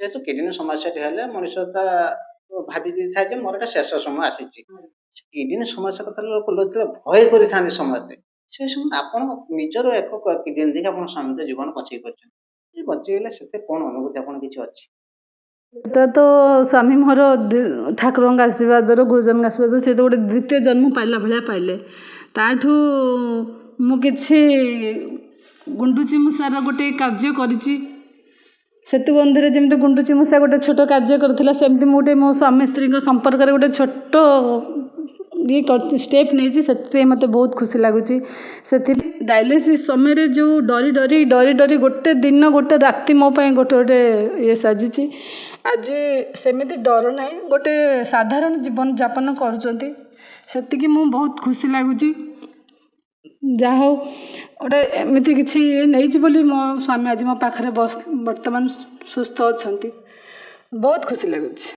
ଯେହେତୁ କିଡ଼ନୀ ସମସ୍ୟାଟି ହେଲେ ମଣିଷ ତା ଭାବି ଦେଇଥାଏ ଯେ ମୋର ଏଟା ଶେଷ ସମୟ ଆସିଛି। କିଡ଼ନୀ ସମସ୍ୟା କଥା ଲୋକ ଯେତେବେଳେ ଭୟ କରିଥାନ୍ତି ସମସ୍ତେ, ସେ ସମୟରେ ଆପଣ ନିଜର ଏକ କିଡ଼ନୀ ଦେଇକି ଆପଣ ସ୍ୱାମୀଙ୍କ ଜୀବନ ବଞ୍ଚେଇ ପାରିଛନ୍ତି। ଏ ବଞ୍ଚେଇଲେ ସେଥିରେ କ'ଣ ଅନୁଭୂତି ଆପଣ କିଛି ଅଛି? ଏଟା ତ ସ୍ୱାମୀ ମୋର ଠାକୁରଙ୍କ ଆଶୀର୍ବାଦରୁ ଗୁରୁଜନଙ୍କ ଆଶୀର୍ବାଦରୁ ସେ ତ ଗୋଟେ ଦ୍ୱିତୀୟ ଜନ୍ମ ପାଇଲା ଭଳିଆ ପାଇଲେ। ତାଠୁ ମୁଁ କିଛି ଗୁଣ୍ଡୁଚି ମୂଷାର ଗୋଟେ କାର୍ଯ୍ୟ କରିଛି। ସେତୁ ବନ୍ଧରେ ଯେମିତି ଗୁଣ୍ଡୁଚି ମୂଷା ଗୋଟେ ଛୋଟ କାର୍ଯ୍ୟ କରିଥିଲା, ସେମିତି ମୁଁ ଗୋଟେ ମୋ ସ୍ୱାମୀ ସ୍ତ୍ରୀଙ୍କ ସମ୍ପର୍କରେ ଗୋଟେ ଛୋଟ ଷ୍ଟେପ୍ ନେଇଛି। ସେଥିପାଇଁ ମୋତେ ବହୁତ ଖୁସି ଲାଗୁଛି। ସେଥିପାଇଁ ଡାଇଲିସିସ୍ ସମୟରେ ଯେଉଁ ଡରି ଗୋଟେ ଦିନ ଗୋଟେ ରାତି ମୋ ପାଇଁ ଗୋଟେ ଇଏ ସାଜିଛି। ଆଜି ସେମିତି ଡର ନାହିଁ, ଗୋଟେ ସାଧାରଣ ଜୀବନଯାପନ କରୁଛନ୍ତି। ସେତିକି ମୁଁ ବହୁତ ଖୁସି ଲାଗୁଛି। ଯାହା ହଉ ଗୋଟେ ଏମିତି କିଛି ନେଇଛି ବୋଲି ମୋ ସ୍ୱାମୀ ଆଜି ମୋ ପାଖରେ ବର୍ତ୍ତମାନ ସୁସ୍ଥ ଅଛନ୍ତି। ବହୁତ ଖୁସି ଲାଗୁଛି।